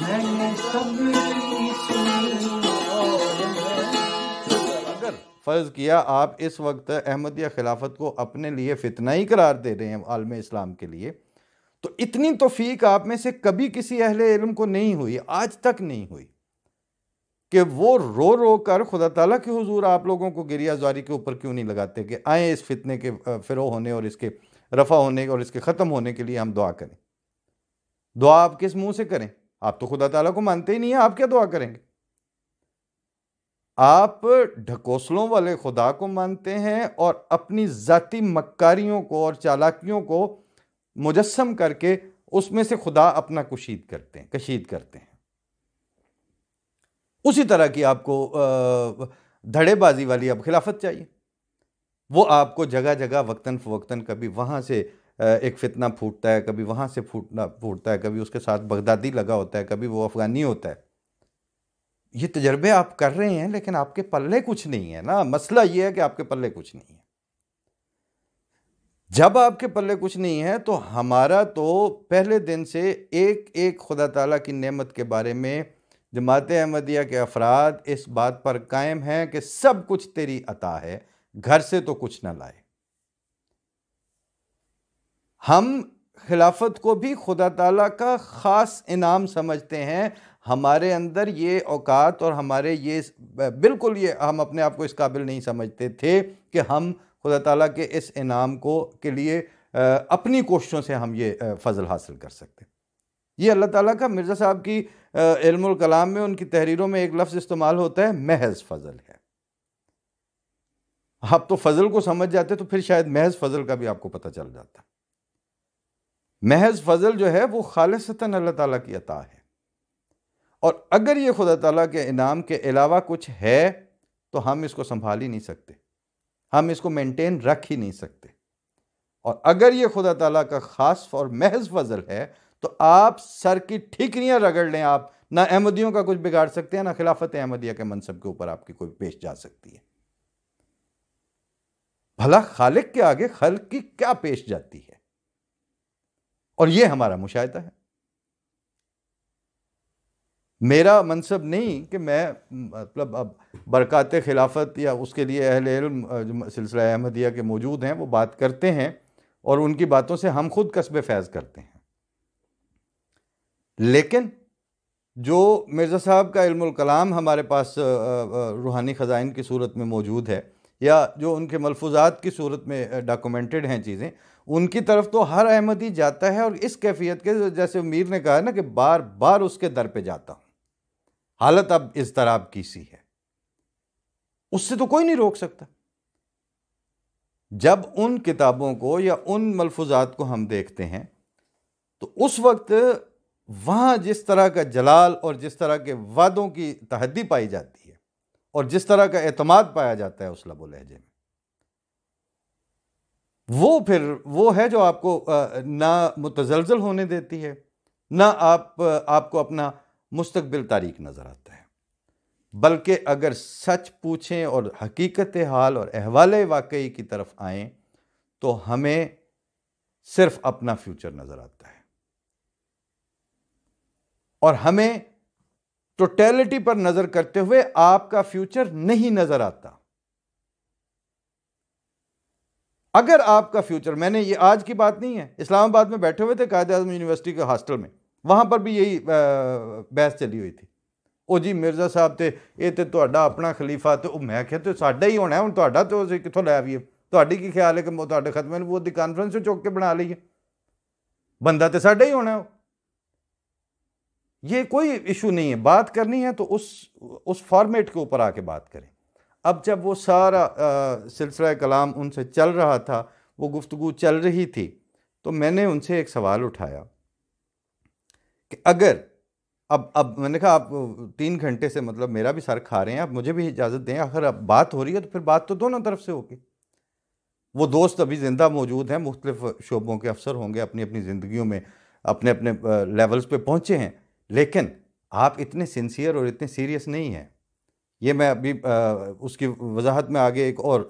میں نے سبری سنی اور اگر فرض کیا آپ اس وقت احمدیہ خلافت کو اپنے لیے فتنہ ہی قرار دے رہے ہیں عالم اسلام کے لیے، تو اتنی توفیق آپ میں سے کبھی کسی اہل علم کو نہیں ہوئی، آج تک نہیں ہوئی، کہ وہ رو رو کر خدا تعالیٰ کے حضور آپ لوگوں کو گریہ زاری کے اوپر کیوں نہیں لگاتے کہ آئیں اس فتنے کے فروغ ہونے اور اس کے رفع ہونے اور اس کے ختم ہونے کے لیے ہم دعا کریں۔ دعا آپ کس منہ سے کریں؟ آپ تو خدا تعالیٰ کو مانتے ہی نہیں ہیں، آپ کیا دعا کریں گے؟ آپ ڈھکوسلوں والے خدا کو مانتے ہیں اور اپنی ذاتی مکاریوں کو اور چالاکیوں کو مجسم کر کے اس میں سے خدا اپنا کشید کرتے ہیں۔ اسی طرح کی آپ کو دھڑے بازی والی اب خلافت چاہیے، وہ آپ کو جگہ جگہ وقتاً فوقتاً کبھی وہاں سے ایک فتنہ پھوٹتا ہے، کبھی وہاں سے پھوٹتا ہے، کبھی اس کے ساتھ بغدادی لگا ہوتا ہے، کبھی وہ افغانی ہوتا ہے۔ یہ تجربے آپ کر رہے ہیں لیکن آپ کے پلے کچھ نہیں ہے نا، مسئلہ یہ ہے کہ آپ کے پلے کچھ نہیں ہے۔ جب آپ کے پلے کچھ نہیں ہے تو ہمارا تو پہلے دن سے ایک ایک خدا تعالیٰ کی نعمت کے بارے میں جماعت احمدیہ کے افراد اس بات پر قائم ہیں کہ سب کچھ تیری عطا ہے، گھر سے تو کچھ نہ لائے۔ ہم خلافت کو بھی خدا تعالیٰ کا خاص انعام سمجھتے ہیں، ہمارے اندر یہ اوقات اور ہمارے یہ بالکل یہ ہم اپنے آپ کو اس قابل نہیں سمجھتے تھے کہ ہم خدا تعالیٰ کے اس انعام کے لیے اپنی کوششوں سے ہم یہ فضل حاصل کر سکتے۔ یہ اللہ تعالیٰ کا مرزا صاحب کی علم الکلام میں ان کی تحریروں میں ایک لفظ استعمال ہوتا ہے، محض فضل ہے۔ آپ تو فضل کو سمجھ جاتے تو پھر شاید محض فضل کا بھی آپ کو پتہ چل جاتا۔ محض فضل جو ہے وہ خالصتاً اللہ تعالیٰ کی عطا ہے، اور اگر یہ خدا تعالیٰ کے انعام کے علاوہ کچھ ہے تو ہم اس کو سنبھال ہی نہیں سکتے، ہم اس کو مینٹین رکھ ہی نہیں سکتے۔ اور اگر یہ خدا تعالیٰ کا خاص اور محض فضل ہے تو آپ سر کی ٹھیکریاں رگڑ لیں، آپ نہ احمدیوں کا کچھ بگاڑ سکتے ہیں، نہ خلافت احمدیہ کے منصب کے اوپر آپ کی کوئی پیش جا سکتی ہے۔ بھلا خالق کے آگے خلق کی کیا پیش جاتی ہے؟ اور یہ ہمارا مشاہدہ ہے۔ میرا منصب نہیں کہ میں مطلب اب برکات خلافت یا اس کے لیے اہل علم جو سلسلہ احمدیہ کے موجود ہیں وہ بات کرتے ہیں اور ان کی باتوں سے ہم خود کسب فیض کرتے ہیں، لیکن جو مرزا صاحب کا علم الکلام ہمارے پاس روحانی خزائن کی صورت میں موجود ہے، یا جو ان کے ملفوظات کی صورت میں ڈاکومنٹڈ ہیں چیزیں، ان کی طرف تو ہر احمدی جاتا ہے، اور اس کیفیت کے جیسے امیر نے کہا نا کہ بار بار اس کے در پہ جاتا ہوں۔ حالت اب اضطراب کی سی ہے، اس سے تو کوئی نہیں روک سکتا۔ جب ان کتابوں کو یا ان ملفوظات کو ہم دیکھتے ہیں تو اس وقت وہاں جس طرح کا جلال اور جس طرح کے وعدوں کی تحدی پائی جاتی ہے اور جس طرح کا اعتماد پایا جاتا ہے اس لب و لہجے میں، وہ پھر وہ ہے جو آپ کو نہ متزلزل ہونے دیتی ہے، نہ آپ کو اپنا مستقبل تاریک نظر آتا ہے، بلکہ اگر سچ پوچھیں اور حقیقت حال اور احوال واقعی کی طرف آئیں تو ہمیں صرف اپنا فیوچر نظر آتا ہے، اور ہمیں ٹوٹیلٹی پر نظر کرتے ہوئے آپ کا فیوچر نہیں نظر آتا۔ اگر آپ کا فیوچر، میں نے یہ آج کی بات نہیں ہے، اسلام آباد میں بیٹھے ہوئے تھے قائد اعظم یونیورسٹی کے ہاسٹل میں، وہاں پر بھی یہی بحث چلی ہوئی تھی۔ او جی مرزا صاحب تے یہ تے تہاڈا اپنا خلیفہ تے میں کہا تے ساڈا ہی ہونا ہے، ہن تہاڈا تے اسی کتھوں لے آئیے، تہاڈی کی خیال ہے کہ تہاڈے ختم نبوت دی کانفرنس چوک کے بنا لئیے، بندہ تے ساڈا ہی ہونا ہے۔ یہ کوئی ایشو نہیں ہے، بات کرنی ہے تو اس فارمیٹ کے اوپر آ کے بات کریں۔ اب جب وہ سارا سلسلہ کلام ان سے چل رہا تھا، وہ گفتگو چل رہی تھی، تو میں نے ان سے ایک سوال اٹھایا کہ اگر اب میں نے کہا آپ 3 گھنٹے سے مطلب میرا بھی سر کھا رہے ہیں، آپ مجھے بھی اجازت دیں، اگر اب بات ہو رہی ہے تو پھر بات تو دونوں طرف سے ہوگی۔ وہ دوست ابھی زندہ موجود ہیں، مختلف شعبوں کے افسر ہوں گے، اپنی اپنی زندگیوں میں اپنے اپنے لیولز پہ پہنچے ہیں، لیکن آپ اتنے سنسیئر اور اتنے سیریس نہیں ہیں۔ یہ میں ابھی اس کی وضاحت میں آگے ایک اور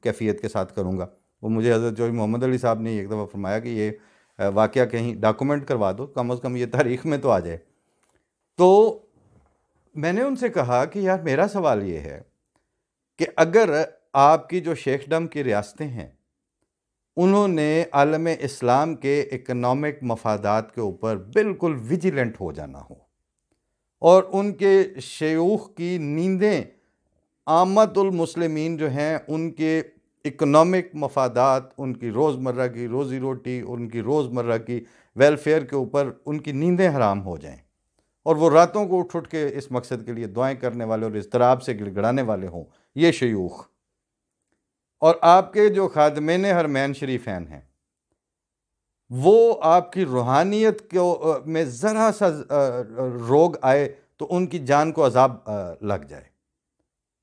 کیفیت کے ساتھ کروں گا۔ وہ مجھے حضرت چودھری محمد علی صاحب نے ایک دفعہ فرمایا کہ یہ واقعہ کہیں ڈاکومنٹ کروا دو، کم از کم یہ تاریخ میں تو آ جائے تو میں نے ان سے کہا کہ یار میرا سوال یہ ہے کہ اگر آپ کی جو شیخ ڈم کی ریاستیں ہیں انہوں نے عالم اسلام کے اکنامک مفادات کے اوپر بالکل ویجیلنٹ ہو جانا ہو اور ان کے شیوخ کی نیندیں عامت المسلمین جو ہیں ان کے اکنامک مفادات، ان کی روزمرہ کی روزی روٹی، ان کی روزمرہ کی ویلفیئر کے اوپر ان کی نیندیں حرام ہو جائیں اور وہ راتوں کو اٹھ کے اس مقصد کے لیے دعائیں کرنے والے اور اضطراب سے گڑ گڑانے والے ہوں یہ شیوخ، اور آپ کے جو خادمین حرمین شریفین ہیں وہ آپ کی روحانیت کو میں ذرا سا روگ آئے تو ان کی جان کو عذاب لگ جائے،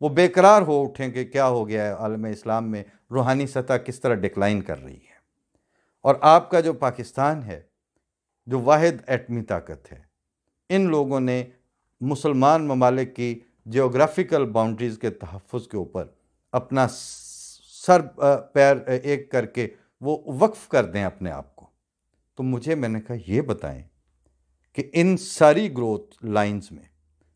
وہ بے قرار ہو اٹھیں کہ کیا ہو گیا ہے، عالم اسلام میں روحانی سطح کس طرح ڈکلائن کر رہی ہے۔ اور آپ کا جو پاکستان ہے جو واحد ایٹمی طاقت ہے، ان لوگوں نے مسلمان ممالک کی جیوگرافیکل باؤنڈریز کے تحفظ کے اوپر اپنا سر پیر ایک کر کے وہ وقف کر دیں اپنے آپ کو۔ تو میں نے کہا یہ بتائیں کہ ان ساری گروتھ لائنز میں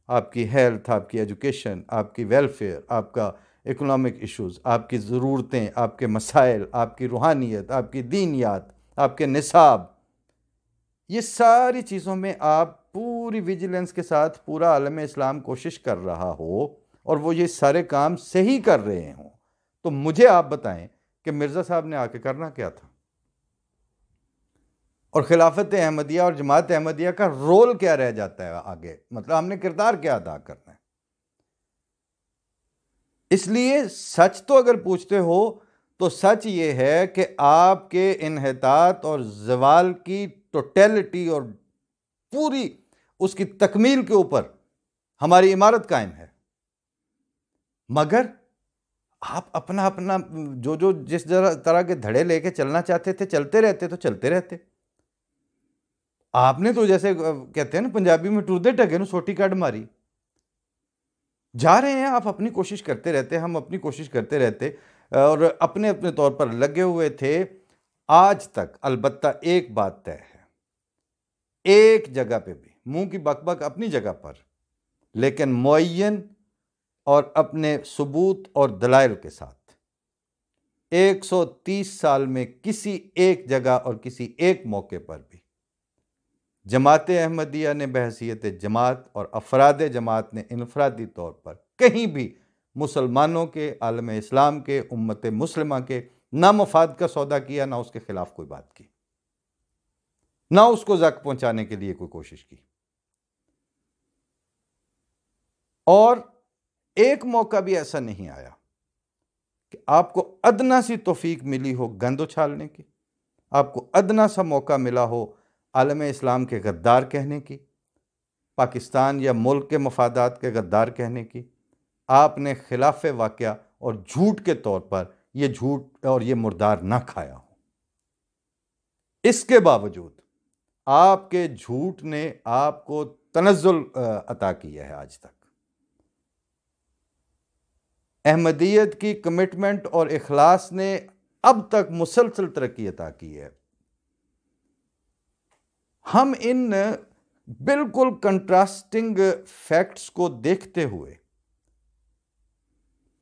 آپ کی ہیلتھ، آپ کی ایجوکیشن، آپ کی ویلفیئر، آپ کا اکنامک ایشوز، آپ کی ضرورتیں، آپ کے مسائل، آپ کی روحانیت، آپ کی دینیات، آپ کے نصاب، یہ ساری چیزوں میں آپ پوری ویجیلنس کے ساتھ پورا عالم اسلام کوشش کر رہا ہو اور وہ یہ سارے کام صحیح کر رہے ہوں، تو مجھے آپ بتائیں کہ مرزا صاحب نے آ کے کرنا کیا تھا، اور خلافت احمدیہ اور جماعت احمدیہ کا رول کیا رہ جاتا ہے آگے، مطلب ہم نے کردار کیا ادا کرنا ہے۔ اس لیے سچ تو اگر پوچھتے ہو تو سچ یہ ہے کہ آپ کے انحطاط اور زوال کی ٹوٹیلٹی اور پوری اس کی تکمیل کے اوپر ہماری عمارت قائم ہے، مگر آپ اپنا جو جس طرح کے دھڑے لے کے چلنا چاہتے تھے چلتے رہتے۔ آپ نے تو جیسے کہتے ہیں نا پنجابی میں ٹردے ٹگے نو سوٹی کڈ ماری، جا رہے ہیں آپ اپنی کوشش کرتے رہتے، ہم اپنی کوشش کرتے رہتے اور اپنے طور پر لگے ہوئے تھے آج تک۔ البتہ ایک بات طے ہے، ایک جگہ پہ بھی منہ کی بک بک اپنی جگہ پر، لیکن معین اور اپنے ثبوت اور دلائل کے ساتھ 130 سال میں کسی ایک جگہ اور کسی ایک موقع پر بھی جماعت احمدیہ نے بحیثیت جماعت اور افراد جماعت نے انفرادی طور پر کہیں بھی مسلمانوں کے، عالم اسلام کے، امت مسلمہ کے نہ مفاد کا سودا کیا، نہ اس کے خلاف کوئی بات کی، نہ اس کو زک پہنچانے کے لیے کوئی کوشش کی، اور ایک موقع بھی ایسا نہیں آیا کہ آپ کو ادنا سی توفیق ملی ہو گند اچھالنے کی، آپ کو ادنا سا موقع ملا ہو عالم اسلام کے غدار کہنے کی، پاکستان یا ملک کے مفادات کے غدار کہنے کی۔ آپ نے خلاف واقعہ اور جھوٹ کے طور پر یہ جھوٹ اور یہ مردار نہ کھایا ہو، اس کے باوجود آپ کے جھوٹ نے آپ کو تنزل عطا کیا ہے۔ آج تک احمدیت کی کمٹمنٹ اور اخلاص نے اب تک مسلسل ترقی عطا کی ہے۔ ہم ان بالکل کنٹراسٹنگ فیکٹس کو دیکھتے ہوئے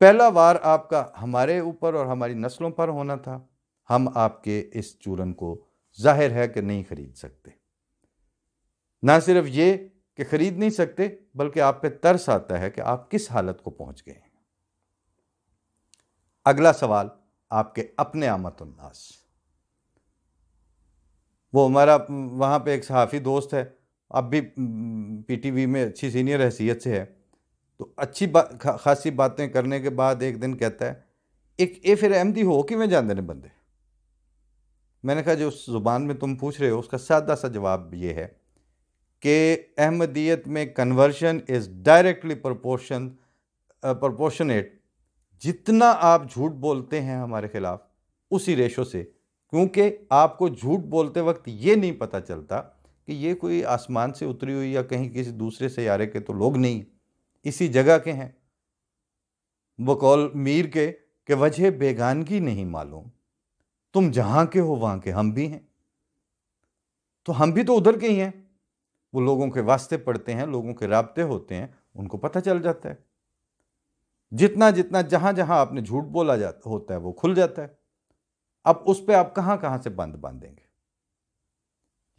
پہلا وار آپ کا ہمارے اوپر اور ہماری نسلوں پر ہونا تھا، ہم آپ کے اس چورن کو ظاہر ہے کہ نہیں خرید سکتے۔ نہ صرف یہ کہ خرید نہیں سکتے بلکہ آپ پہ ترس آتا ہے کہ آپ کس حالت کو پہنچ گئے ہیں۔ اگلا سوال آپ کے اپنے آمد الناس، وہ ہمارا وہاں پہ ایک صحافی دوست ہے، اب بھی پی ٹی وی میں اچھی سینئر حیثیت سے ہے، تو اچھی خاصی باتیں کرنے کے بعد ایک دن کہتا ہے اے پھر احمدی ہو کہ میں جاندے نے بندے۔ میں نے کہا جو اس زبان میں تم پوچھ رہے ہو اس کا سادہ سا جواب یہ ہے کہ احمدیت میں کنورژن از ڈائریکٹلی پرپورشنیٹ، جتنا آپ جھوٹ بولتے ہیں ہمارے خلاف اسی ریشو سے، کیونکہ آپ کو جھوٹ بولتے وقت یہ نہیں پتہ چلتا کہ یہ کوئی آسمان سے اتری ہوئی یا کہیں کسی دوسرے سیارے کے تو لوگ نہیں، اسی جگہ کے ہیں، بقول میر کے کہ وجہ بیگانگی نہیں معلوم، تم جہاں کے ہو وہاں کے ہم بھی ہیں، تو ہم بھی تو ادھر کے ہی ہیں، وہ لوگوں کے واسطے پڑھتے ہیں، لوگوں کے رابطے ہوتے ہیں، ان کو پتہ چل جاتا ہے۔ جتنا جتنا جہاں جہاں آپ نے جھوٹ بولا ہوتا ہے وہ کھل جاتا ہے۔ اب اس پہ آپ کہاں کہاں سے بند باندھیں گے؟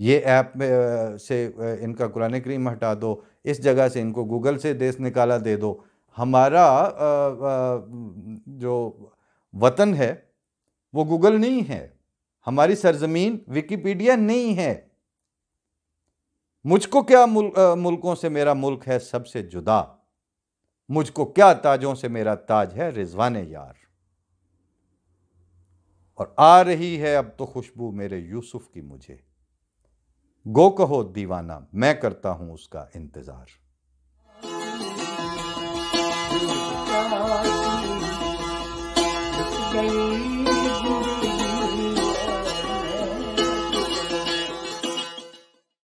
یہ ایپ سے ان کا قرآن کریم ہٹا دو، اس جگہ سے ان کو گوگل سے دیس نکالا دے دو۔ ہمارا جو وطن ہے وہ گوگل نہیں ہے، ہماری سرزمین ویکیپیڈیا نہیں ہے۔ مجھ کو کیا ملکوں سے میرا ملک ہے سب سے جدا، مجھ کو کیا تاجوں سے میرا تاج ہے رضوان یار۔ اور آ رہی ہے اب تو خوشبو میرے یوسف کی مجھے، گو کہو دیوانہ میں کرتا ہوں اس کا انتظار۔ گئی